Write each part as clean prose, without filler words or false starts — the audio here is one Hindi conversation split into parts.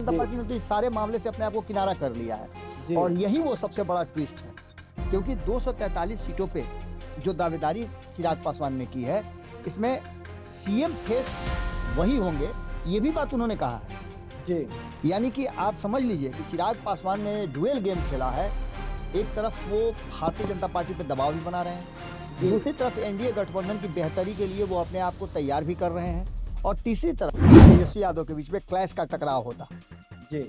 जनता जी, पार्टी ने तो इस सारे मामले से अपने आप को किनारा कर लिया है जी, और यही वो सबसे बड़ा ट्विस्ट है, क्योंकि 243 सीटों पे जो दावेदारी चिराग पासवान ने की है, इसमें सीएम फेस वही होंगे, ये भी बात उन्होंने कहा है। जी, यानी कि आप समझ लीजिए कि चिराग पासवान ने डुअल गेम खेला है। एक तरफ वो भारतीय जनता पार्टी पे दबाव भी बना रहे हैं, जी, दूसरी तरफ एनडीए गठबंधन की बेहतरी के लिए वो अपने आप को तैयार भी कर रहे हैं और तीसरी तरफ तेजस्वी यादव के बीच में क्लैश का टकराव होता। जी,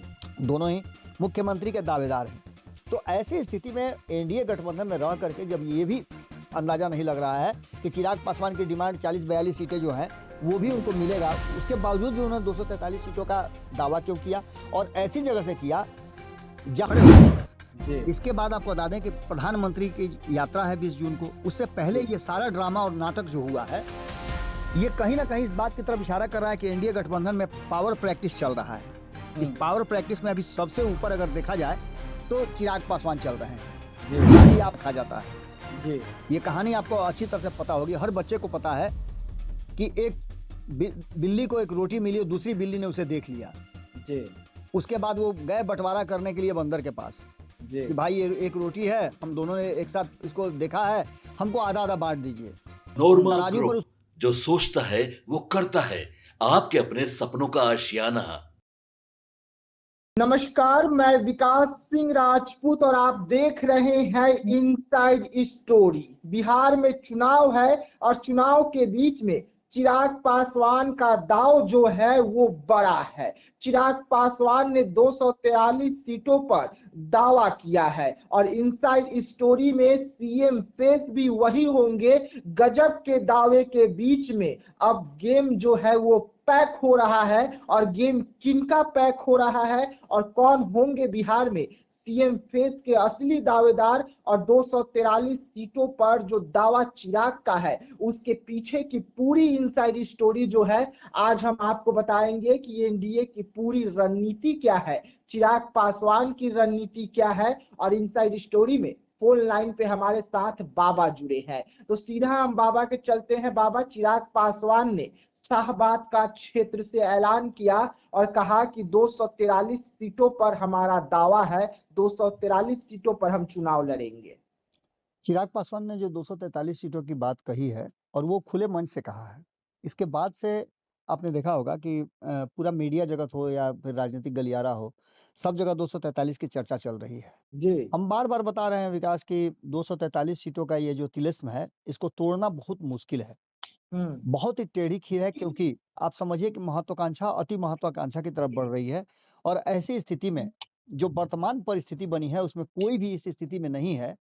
दोनों ही मुख्यमंत्री के दावेदार हैं। तो ऐसी स्थिति में एनडीए गठबंधन में रह करके जब ये भी अंदाजा नहीं लग रहा है कि चिराग पासवान की डिमांड 40-42 सीटें जो हैं वो भी उनको मिलेगा, उसके बावजूद भी उन्होंने 243 सीटों का दावा क्यों किया और ऐसी जगह से किया जहां जी, इसके बाद आपको बता दें कि प्रधानमंत्री की यात्रा है 20 जून को। उससे पहले ये सारा ड्रामा और नाटक जो हुआ है, ये कहीं ना कहीं इस बात की तरफ इशारा कर रहा है कि एनडीए गठबंधन में पावर प्रैक्टिस चल रहा है। इस पावर प्रैक्टिस में अभी सबसे ऊपर अगर देखा जाए तो चिराग पासवान चल रहे हैं। जी, ये आप खा जाता है। जी, ये कहानी आपको अच्छी तरह से पता होगी, हर बच्चे को पता है कि एक बिल्ली को एक रोटी मिली और दूसरी बिल्ली ने उसे देख लिया। जी, उसके बाद वो गए बंटवारा करने के लिए बंदर के पास जी, कि भाई ये एक रोटी है, हम दोनों ने एक साथ इसको देखा है, हमको आधा आधा बांट दीजिए। नॉर्मा तराजू पर ग्रुप जो सोचता है वो करता है। आपके अपने सपनों का आशियाना। नमस्कार, मैं विकास सिंह राजपूत और आप देख रहे हैं इनसाइड स्टोरी। बिहार में चुनाव है और चुनाव के बीच में चिराग पासवान का दांव जो है वो बड़ा है। चिराग पासवान ने 243 सीटों पर दावा किया है और इनसाइड स्टोरी में सीएम फेस भी वही होंगे। गजब के दावे के बीच में अब गेम जो है वो पैक हो रहा है और गेम किनका पैक हो रहा है और कौन होंगे बिहार में सीएम फेस के असली दावेदार और 243 सीटों पर जो दावा चिराग का है उसके पीछे की पूरी इनसाइड स्टोरी जो है आज हम आपको बताएंगे कि एनडीए की पूरी रणनीति क्या है, चिराग पासवान की रणनीति क्या है और इनसाइड स्टोरी में फोन लाइन पे हमारे साथ बाबा जुड़े हैं। तो सीधा हम बाबा के चलते हैं। बाबा, चिराग पासवान ने शाहबाद का क्षेत्र से ऐलान किया और कहा कि 243 सीटों पर हमारा दावा है, 243 सीटों पर हम चुनाव लड़ेंगे। चिराग पासवान ने जो 243 सीटों की बात कही है और वो खुले मंच से कहा है, इसके बाद से आपने देखा होगा कि पूरा मीडिया जगत हो या फिर राजनीतिक गलियारा हो, सब जगह 243 की चर्चा चल रही है। जी, हम बार बार बता रहे हैं विकास की 243 सीटों का ये जो तिलिस्म है, इसको तोड़ना बहुत मुश्किल है, हम्म, बहुत ही टेढ़ी खीर है, क्योंकि आप समझिए कि महत्वाकांक्षा अति महत्वाकांक्षा की तरफ बढ़ रही है और ऐसी स्थिति में जो वर्तमान परिस्थिति बनी है उसमें कोई भी इस स्थिति में नहीं है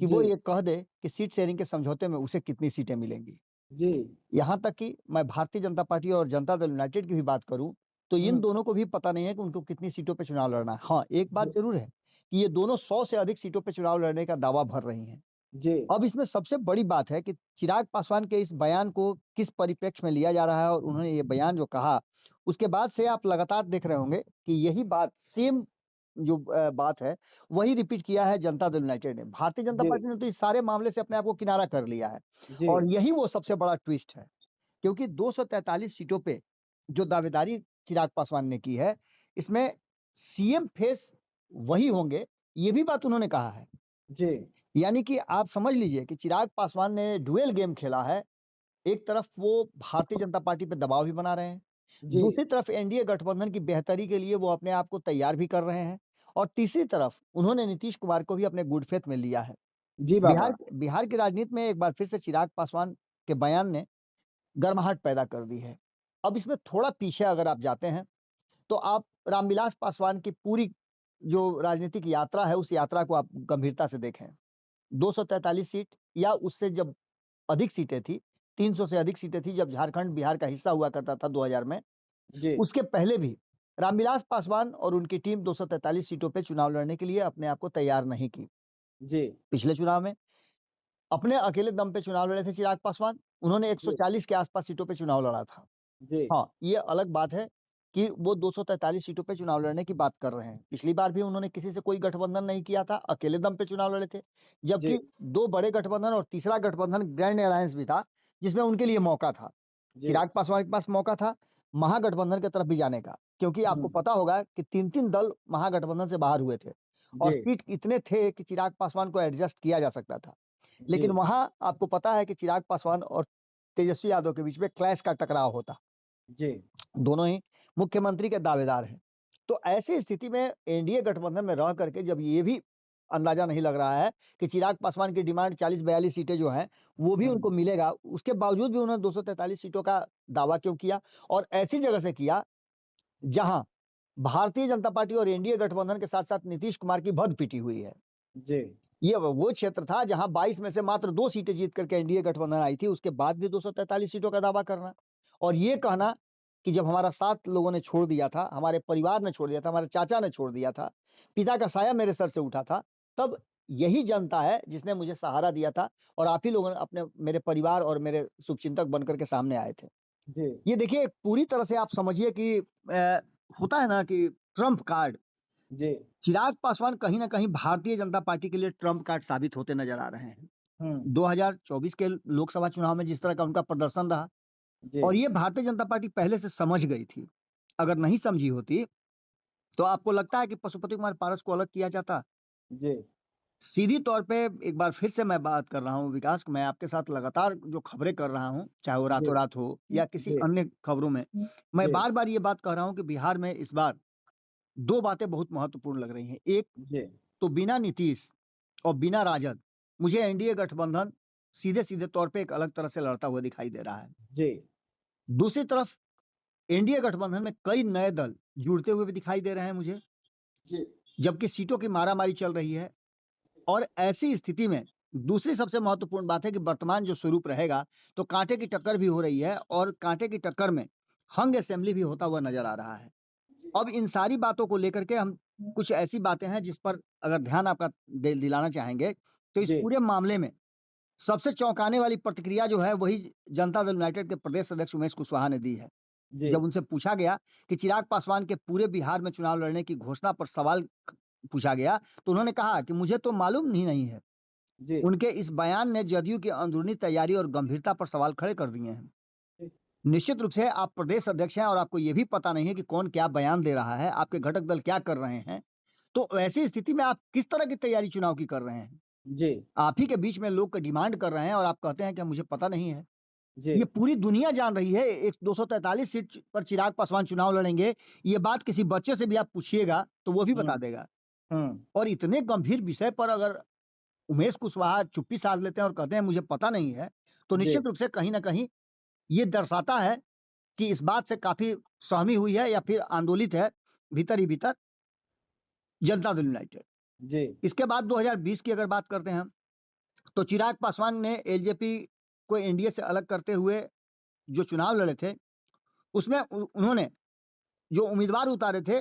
कि वो जी, ये कह दे कि सीट शेयरिंग के समझौते में उसे कितनी सीटें मिलेंगी। जी, यहाँ तक कि मैं भारतीय जनता पार्टी और जनता दल यूनाइटेड की भी बात करूं तो इन हम्म, दोनों को भी पता नहीं है कि उनको कितनी सीटों पे चुनाव लड़ना है। हाँ, एक बात जी, जरूर है कि ये दोनों 100 से अधिक सीटों पे चुनाव लड़ने का दावा भर रही हैं। जी, अब इसमें सबसे बड़ी बात है कि चिराग पासवान के इस बयान को किस परिप्रेक्ष्य में लिया जा रहा है और उन्होंने ये बयान जो कहा, उसके बाद से आप लगातार देख रहे होंगे कि यही बात सेम जो बात है, वही रिपीट किया है जनता दल यूनाइटेड ने। भारतीय जनता जी, पार्टी ने तो इस सारे मामले से अपने आप को किनारा कर लिया है जी, और यही वो सबसे बड़ा ट्विस्ट है, क्योंकि 243 सीटों पे जो दावेदारी चिराग पासवान ने की है, इसमें सीएम फेस वही होंगे, ये भी बात उन्होंने कहा है। जी, यानी कि आप समझ लीजिए कि चिराग पासवान ने डुअल गेम खेला है। एक तरफ वो भारतीय जनता पार्टी पे दबाव भी बना रहे हैं, जी, दूसरी तरफ एनडीए गठबंधन की बेहतरी के लिए वो अपने आप को तैयार भी कर रहे हैं और तीसरी तरफ उन्होंने नीतीश कुमार को भी अपने गुड फेथ में लिया है। जी बिहार बाबा, बिहार की राजनीति में एक बार फिर से चिराग पासवान के बयान ने गर्माहट पैदा कर दी है। अब इसमें थोड़ा पीछे अगर आप जाते हैं तो आप रामविलास पासवान की पूरी जो राजनीतिक यात्रा है उस यात्रा को आप गंभीरता से देखें। 243 सीट या उससे जब अधिक सीटें थी, 300 से अधिक सीटें थी जब झारखंड बिहार का हिस्सा हुआ करता था 2000 में। जी, उसके पहले भी रामविलास पासवान और उनकी टीम 243 सीटों पे चुनाव लड़ने के लिए अपने आप को तैयार नहीं की। जी, पिछले चुनाव में अपने अकेले दम पे चुनाव लड़े थे चिराग पासवान, उन्होंने जी, 140 के आसपास सीटों पे चुनाव लड़ा था। जी, हाँ, ये अलग बात है कि वो 243 सीटों पे चुनाव लड़ने की बात कर रहे हैं। पिछली बार भी उन्होंने किसी से कोई गठबंधन नहीं किया था, अकेले दम पे चुनाव लड़े थे। जी, जबकि 2 बड़े गठबंधन और तीसरा गठबंधन ग्रैंड अलायंस भी था, जिसमें उनके लिए मौका था। जी, चिराग पासवान के पास मौका था महागठबंधन की तरफ भी जाने का। क्योंकि आपको पता होगा कि 3-3 दल महागठबंधन से बाहर हुए थे और जी सीट इतने थे कि चिराग पासवान को एडजस्ट किया जा सकता था। लेकिन जी वहां आपको पता है कि चिराग पासवान और तेजस्वी यादव के बीच में क्लैश का टकराव होता। जी दोनों ही मुख्यमंत्री के दावेदार हैं। तो ऐसी स्थिति में एनडीए गठबंधन में रह करके जब ये भी अंदाजा नहीं लग रहा है कि चिराग पासवान की डिमांड 40-42 सीटें जो हैं वो भी उनको मिलेगा, उसके बावजूद भी उन्होंने 243 सीटों का दावा क्यों किया? और ऐसी जगह से किया जहां भारतीय जनता पार्टी और एनडीए गठबंधन के साथ-साथ नीतीश कुमार की भद्द पिटी हुई है। जी ये वो क्षेत्र था जहां 22 में से मात्र 2 सीटें जीत करके एनडीए गठबंधन आई थी, उसके बाद भी 243 सीटों का दावा करना और ये कहना कि जब हमारा साथ लोगों ने छोड़ दिया था, हमारे परिवार ने छोड़ दिया था, हमारे चाचा ने छोड़ दिया था, पिता का साया मेरे सर से उठा था, तब यही जनता है जिसने मुझे सहारा दिया था और आप ही लोगों ने अपने मेरे परिवार और मेरे शुभचिंतक बनकर के सामने आए थे। जी ये देखिए पूरी तरह से आप समझिए कि होता है ना कि ट्रम्प कार्ड, जी चिराग पासवान कहीं न कहीं भारतीय जनता पार्टी के लिए ट्रम्प कार्ड साबित होते नजर आ रहे हैं। 2024 के लोकसभा चुनाव में जिस तरह का उनका प्रदर्शन रहा जी और ये भारतीय जनता पार्टी पहले से समझ गई थी। अगर नहीं समझी होती, तो आपको लगता है कि पशुपति कुमार पारस को अलग किया जाता? जी सीधी तौर पे एक बार फिर से मैं बात कर रहा हूँ विकास, मैं आपके साथ लगातार जो खबरें कर रहा हूँ, चाहे वो जी रातों-रात हो या किसी जी अन्य खबरों में, मैं जी बार-बार ये बात कह रहा हूँ कि बिहार में इस बार 2 बातें बहुत महत्वपूर्ण लग रही हैं। एक जी तो बिना नीतीश और बिना राजद, मुझे एनडीए गठबंधन सीधे-सीधे तौर पे एक अलग तरह से लड़ता हुआ दिखाई दे रहा है। जी दूसरी तरफ एनडीए गठबंधन में कई नए दल जुड़ते हुए भी दिखाई दे रहे हैं मुझे, जी जबकि सीटों की मारामारी चल रही है और ऐसी स्थिति में दूसरी सबसे महत्वपूर्ण बात है कि वर्तमान जो स्वरूप रहेगा, तो कांटे की टक्कर भी हो रही है और कांटे की टक्कर में हंग असेंबली भी होता हुआ नजर आ रहा है। अब इन सारी बातों को लेकर के हम कुछ ऐसी बातें हैं जिस पर अगर ध्यान आपका दिलाना चाहेंगे, तो इस जी पूरे मामले में सबसे चौंकाने वाली प्रतिक्रिया जो है वही जनता दल यूनाइटेड के प्रदेश अध्यक्ष उमेश कुशवाहा ने दी है। जी जब उनसे पूछा गया कि चिराग पासवान के पूरे बिहार में चुनाव लड़ने की घोषणा पर सवाल पूछा गया, तो उन्होंने कहा कि मुझे तो मालूम ही नहीं है। जी उनके इस बयान ने जदयू की अंदरूनी तैयारी और गंभीरता पर सवाल खड़े कर दिए हैं। निश्चित रूप से आप प्रदेश अध्यक्ष हैं और आपको ये भी पता नहीं है कि कौन क्या बयान दे रहा है, आपके घटक दल क्या कर रहे हैं। तो ऐसी स्थिति में आप किस तरह की तैयारी चुनाव की कर रहे हैं? जी आप ही के बीच में लोग डिमांड कर रहे हैं और आप कहते हैं कि मुझे पता नहीं है। जी ये पूरी दुनिया जान रही है, एक 243 सीट पर चिराग पासवान चुनाव लड़ेंगे, ये बात किसी बच्चे से भी आप पूछिएगा, तो वो भी बता देगा। हम्म और इतने गंभीर विषय पर अगर उमेश कुशवाहा चुप्पी साध लेते हैं और कहते हैं मुझे पता नहीं है, तो जी निश्चित रूप से कहीं न कहीं ये दर्शाता है कि इस बात से काफ़ी सहमी हुई है या फिर आंदोलित है भीतर ही भीतर जनता दल यूनाइटेड। जी इसके बाद 2020 की अगर बात करते हैं हम, तो चिराग पासवान ने एलजेपी को एनडीए से अलग करते हुए जो चुनाव लड़े थे, उसमें उन्होंने जो उम्मीदवार उतारे थे,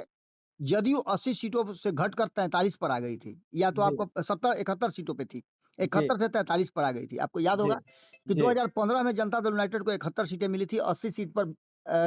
जदयू 80 सीटों से घटकर 43 पर आ गई थी, या तो जी आपको 70-71 सीटों पे थी। जी 71 से 43 पर आ गई थी। आपको याद जी होगा कि जी 2015 में जनता दल यूनाइटेड को 71 सीटें मिली थी, 80 सीट पर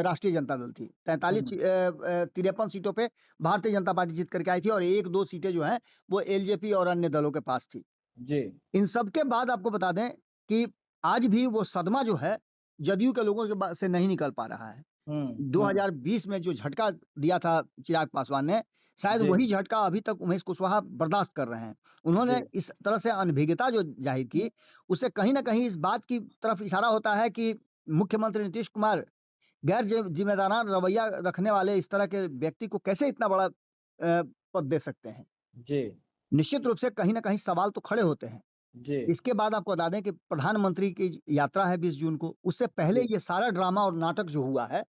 राष्ट्रीय जनता दल थी। 43 हम्म 53 सीटों पे भारतीय जनता पार्टी जीत करके आई थी और 1-2 सीटें जो हैं, वो एलजेपी और अन्य दलों के पास थी। जी इन सब के बाद आपको बता दें कि आज भी वो सदमा जो है, जदयू के लोगों के से नहीं निकल पा रहा है। हम्म 2020 में जो झटका दिया था चिराग पासवान ने, शायद जी वही झटका अभी तक उमेश कुशवाहा बर्दाश्त कर रहे हैं। उन्होंने जी इस तरह से अनभिज्ञता जो जाहिर की, उससे कहीं न कहीं इस बात की तरफ इशारा होता है कि मुख्यमंत्री नीतीश कुमार गैर जिम्मेदाराना रवैया रखने वाले इस तरह के व्यक्ति को कैसे इतना बड़ा पद दे सकते हैं। जी निश्चित रूप से कहीं न कहीं सवाल तो खड़े होते हैं। जी इसके बाद आपको बता दें कि प्रधानमंत्री की यात्रा है 20 जून को, उससे पहले जी ये सारा ड्रामा और नाटक जो हुआ है,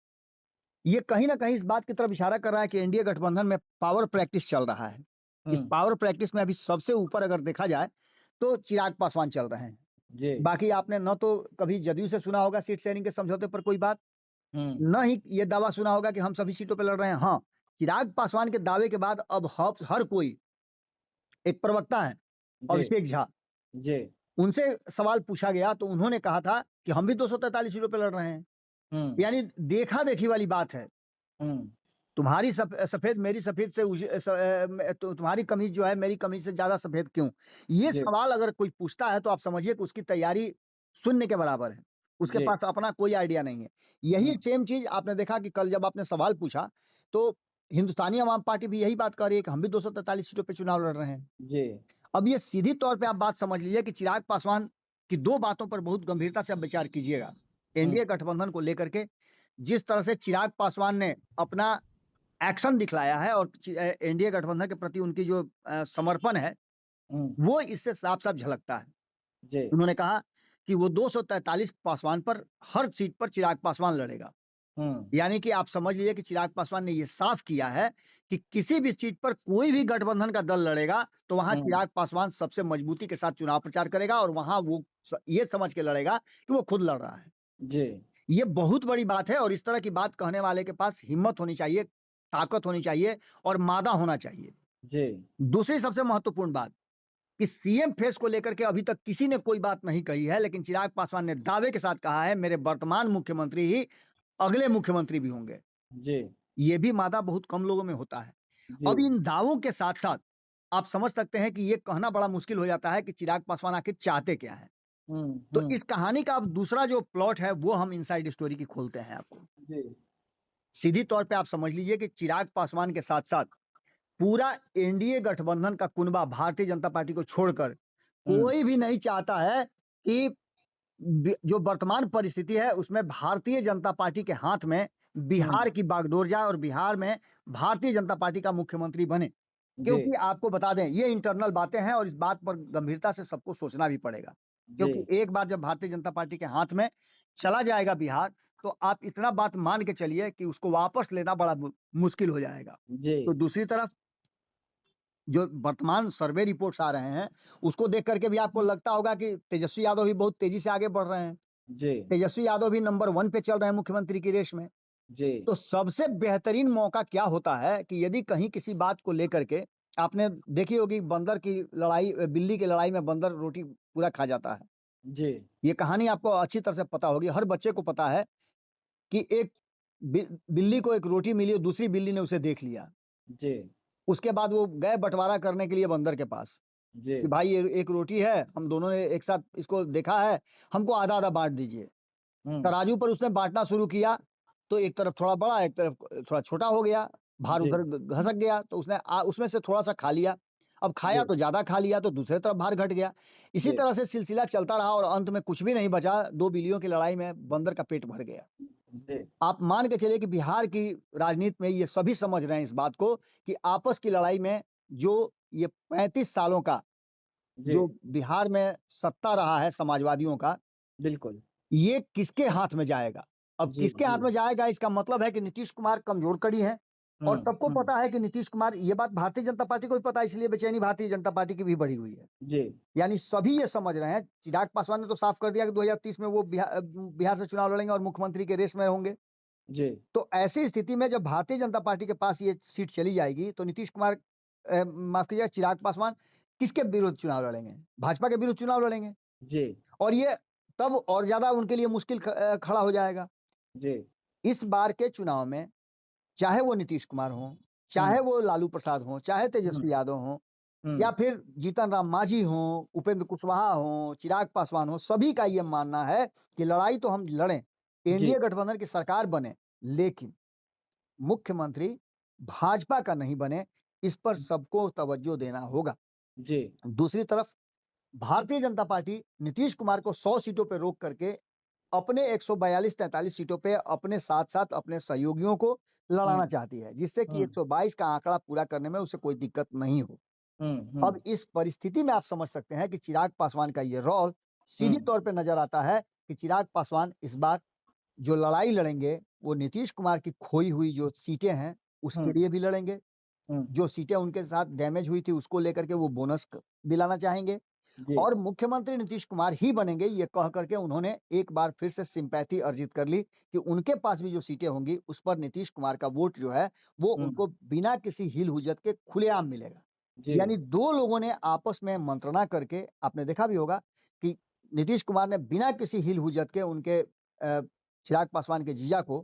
ये कहीं न कहीं इस बात की तरफ इशारा कर रहा है कि एनडीए गठबंधन में पावर प्रैक्टिस चल रहा है। इस हम्म पावर प्रैक्टिस में अभी सबसे ऊपर अगर देखा जाए, तो चिराग पासवान चल रहे हैं। जी बाकी आपने न तो कभी जदयू से सुना होगा सीट शेयरिंग के समझौते पर कोई बात, हम्म न ही ये दावा सुना होगा कि हम सभी सीटों पे लड़ रहे हैं। हाँ, चिराग पासवान के दावे के बाद अब हर कोई, एक प्रवक्ता हैं जी अभिषेक झा, जी उनसे सवाल पूछा गया तो उन्होंने कहा था कि हम भी 243 सीटों पे लड़ रहे हैं। हम्म यानी देखा-देखी वाली बात है। हम्म तुम्हारी सफेद मेरी सफेद से तो तुम्हारी कमीज जो है मेरी कमीज से ज्यादा सफेद क्यों? ये जी सवाल अगर कोई पूछता है तो आप समझिए कि उसकी तैयारी शून्य के बराबर है। उसके जी पास अपना कोई आइडिया नहीं है। यही हम्म, सेम चीज आपने देखा कि कल जब आपने सवाल पूछा तो हिंदुस्तानी अवाम पार्टी भी यही बात कर रही है कि हम भी 243 सीटों पे चुनाव लड़ रहे हैं। जी अब ये सीधी तौर पे आप बात समझ लीजिए कि चिराग पासवान की दो बातों पर बहुत गंभीरता से आप विचार कीजिएगा। हम्म, एनडीए गठबंधन को लेकर के जिस तरह से चिराग पासवान ने अपना एक्शन दिखलाया है और एनडीए गठबंधन के प्रति उनकी जो समर्पण है हम्म, वो इससे साफ साफ झलकता है। जी उन्होंने कहा कि वो 243 पासवान पर हर सीट पर चिराग पासवान लड़ेगा। हम्म, यानी कि आप समझ लीजिए कि चिराग पासवान ने ये साफ किया है कि किसी भी सीट पर कोई भी गठबंधन का दल लड़ेगा तो वहां हम्म, चिराग पासवान सबसे मजबूती के साथ चुनाव प्रचार करेगा और वहां वो ये समझ के लड़ेगा कि वो खुद लड़ रहा है। जी ये बहुत बड़ी बात है और इस तरह की बात कहने वाले के पास हिम्मत होनी चाहिए, ताकत होनी चाहिए और मादा होना चाहिए। जी दूसरी सबसे महत्वपूर्ण बात कि सीएम फेस को लेकर के अभी तक किसी ने कोई बात नहीं कही है, लेकिन चिराग पासवान ने दावे के साथ कहा है मेरे वर्तमान मुख्यमंत्री ही अगले मुख्यमंत्री भी होंगे। जी ये भी मादा बहुत कम लोगों में होता है। जी अब इन दावों के साथ साथ आप समझ सकते हैं कि ये कहना बड़ा मुश्किल हो जाता है कि चिराग पासवान आखिर चाहते क्या है। तो हम्म, इस कहानी का अब दूसरा जो प्लॉट है वो हम इनसाइड स्टोरी की खोलते हैं आपको। जी सीधी तौर पे आप समझ लीजिए कि चिराग पासवान के साथ साथ पूरा एनडीए गठबंधन का कुनबा भारतीय जनता पार्टी को छोड़कर हम्म, कोई भी नहीं चाहता है कि जो वर्तमान परिस्थिति है उसमें भारतीय जनता पार्टी के हाथ में हम्म, बिहार की बागडोर जाए और बिहार में भारतीय जनता पार्टी का मुख्यमंत्री बने। जी क्योंकि आपको बता दें ये इंटरनल बातें हैं और इस बात पर गंभीरता से सबको सोचना भी पड़ेगा। जी क्योंकि एक बार जब भारतीय जनता पार्टी के हाथ में चला जाएगा बिहार तो आप इतना बात मान के चलिए कि उसको वापस लेना बड़ा मुश्किल हो जाएगा। जी तो दूसरी तरफ जो वर्तमान सर्वे रिपोर्ट्स आ रहे हैं उसको देख करके भी आपको लगता होगा कि तेजस्वी यादव भी बहुत तेजी से आगे बढ़ रहे हैं। जी तेजस्वी यादव भी नंबर 1 पे चल रहे हैं मुख्यमंत्री की रेस में। जी तो सबसे बेहतरीन मौका क्या होता है कि यदि कहीं किसी बात को लेकर के आपने देखी होगी बंदर की लड़ाई, बिल्ली की लड़ाई में बंदर रोटी पूरा खा जाता है। जी ये कहानी आपको अच्छी तरह से पता होगी, हर बच्चे को पता है कि एक बिल्ली को एक रोटी मिली और दूसरी बिल्ली ने उसे देख लिया। जी उसके बाद वो गए बंटवारा करने के लिए बंदर के पास जी कि भाई ये एक रोटी है, हम दोनों ने एक साथ इसको देखा है, हमको आधा आधा बांट दीजिए। हम्म, तराजू पर उसने बांटना शुरू किया तो एक तरफ थोड़ा बड़ा एक तरफ थोड़ा छोटा हो गया, भार जी उधर घसक गया तो उसने उसमें से थोड़ा सा खा लिया। अब खाया जी तो ज्यादा खा लिया तो दूसरे तरफ भार घट गया। इसी जी तरह से सिलसिला चलता रहा और अंत में कुछ भी नहीं बचा, दो बिल्लियों की लड़ाई में बंदर का पेट भर गया। जी आप मान के चलिए कि बिहार की राजनीति में ये सभी समझ रहे हैं इस बात को कि आपस की लड़ाई में जो ये 35 सालों का जी जो बिहार में सत्ता रहा है समाजवादियों का, बिल्कुल ये किसके हाथ में जाएगा? अब जी किसके हाथ जी में जाएगा इसका मतलब है कि नीतीश कुमार कमजोर कड़ी है और सबको हम्म, पता है कि नीतीश कुमार, ये बात भारतीय जनता पार्टी को भी पता है, इसलिए बेचैनी भारतीय जनता पार्टी की भी बढ़ी हुई है। जी यानी सभी ये समझ रहे हैं, चिराग पासवान ने तो साफ कर दिया कि 2030 में वो बिहार से चुनाव लड़ेंगे और मुख्यमंत्री के रेस में होंगे। जी तो ऐसी स्थिति में जब भारतीय जनता पार्टी के पास ये सीट चली जाएगी तो नीतीश कुमार, माफ कीजिएगा, चिराग पासवान किसके विरुद्ध चुनाव लड़ेंगे? भाजपा के विरुद्ध चुनाव लड़ेंगे। जी और ये तब और ज्यादा उनके लिए मुश्किल खड़ा हो जाएगा। जी इस बार के चुनाव में चाहे वो नीतीश कुमार हो, हम्म, चाहे वो लालू प्रसाद हो, चाहे हम्म, तेजस्वी यादव हो या हम्म, फिर जीतन राम मांझी हो, उपेंद्र कुशवाहा हो, चिराग पासवान हो, सभी का ये मानना है कि लड़ाई तो हम लड़ें, जी एनडीए गठबंधन की सरकार बने, लेकिन मुख्यमंत्री भाजपा का नहीं बने। इस पर सबको तवज्जो देना होगा। जी दूसरी तरफ भारतीय जनता पार्टी नीतीश कुमार को 100 सीटों पर रोक करके अपने 142-43 सीटों पे अपने साथ-साथ अपने सहयोगियों को लड़ाना हम्म, चाहती है, जिससे कि हम्म, 122 का आंकड़ा पूरा करने में उसे कोई दिक्कत नहीं हो। हम्म, अब इस परिस्थिति में आप समझ सकते हैं कि चिराग पासवान का ये रोल सीधी हम्म, तौर पे नजर आता है कि चिराग पासवान इस बार जो लड़ाई लड़ेंगे वो नीतीश कुमार की खोई हुई जो सीटें हैं उसके हम्म, लिए भी लड़ेंगे। हम्म, जो सीटें उनके साथ डैमेज हुई थी उसको लेकर के वो बोनस दिलाना चाहेंगे जी और मुख्यमंत्री नीतीश कुमार ही बनेंगे ये कह करके उन्होंने एक बार फिर से सिंपैथी अर्जित कर ली कि उनके पास भी जो सीटें होंगी उस पर नीतीश कुमार का वोट जो है वो हम्म, उनको बिना किसी हिल हुज्जत के खुलेआम मिलेगा। जी यानी दो लोगों ने आपस में मंत्रणा करके, आपने देखा भी होगा कि नीतीश कुमार ने बिना किसी हिल हुज्जत के उनके चिराग पासवान के जीजा को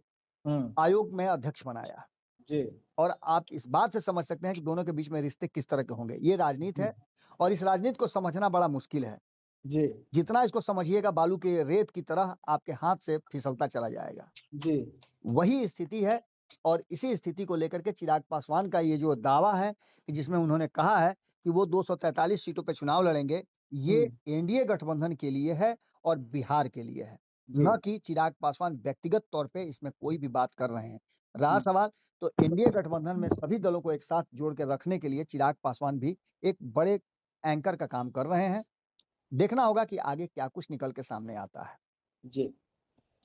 हम्म, आयोग में अध्यक्ष बनाया। जी और आप इस बात से समझ सकते हैं कि दोनों के बीच में रिश्ते किस तरह के होंगे। ये राजनीति हम्म, है और इस राजनीति को समझना बड़ा मुश्किल है। जी जितना इसको समझिएगा बालू के रेत की तरह आपके हाथ से फिसलता चला जाएगा। जी वही स्थिति है और इसी स्थिति को लेकर के चिराग पासवान का ये जो दावा है कि जिसमें उन्होंने कहा है कि वो 243 सीटों पे चुनाव लड़ेंगे, ये एनडीए गठबंधन के लिए है और बिहार के लिए है, जी न कि चिराग पासवान व्यक्तिगत तौर पे इसमें कोई भी बात कर रहे हैं। रहा सवाल तो एनडीए गठबंधन में सभी दलों को एक साथ जोड़ के रखने के लिए चिराग पासवान भी एक बड़े एंकर का काम कर रहे हैं। देखना होगा कि आगे क्या कुछ निकल के सामने आता है। जी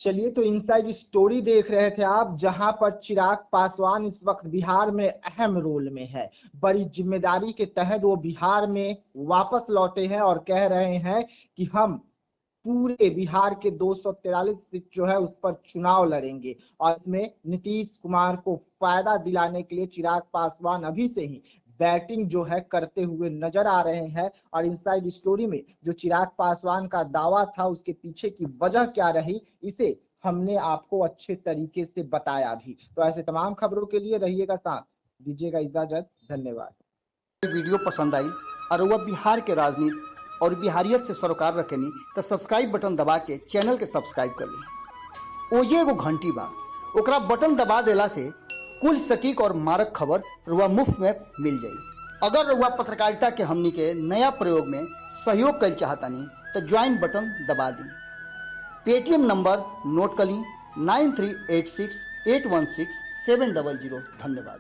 चलिए, तो इनसाइड स्टोरी देख रहे थे आप, जहां पर चिराग पासवान इस वक्त बिहार में अहम रोल में है। बड़ी जिम्मेदारी के तहत वो बिहार में वापस लौटे हैं और कह रहे हैं कि हम पूरे बिहार के 243 सीट जो है उस पर चुनाव लड़ेंगे और इसमें नीतीश कुमार को फायदा दिलाने के लिए चिराग पासवान अभी से ही बैटिंग जो है करते हुए नजर आ रहे हैं। और इनसाइड स्टोरी में जो चिराग पासवान का दावा था उसके पीछे की वजह क्या रही, इसे हमने आपको अच्छे तरीके से बताया भी। तो ऐसे तमाम खबरों के लिए रहिएगा साथ, दीजिएगा इजाजत, धन्यवाद। वीडियो पसंद आई और वह बिहार के राजनीति और बिहारियत से सरोकार रखेनी तो सब्सक्राइब बटन दबा के चैनल के सब्सक्राइब कर ली। ओजे एगो घंटी बा, ओकरा बटन दबा देला से कुल सटीक और मारक खबर रुआ मुफ्त में मिल जाई। अगर रुआ पत्रकारिता के हमनी के नया प्रयोग में सहयोग कर चाहतानी तो ज्वाइन बटन दबा दी। पेटीएम नंबर नोट कर ली 9386816700। धन्यवाद।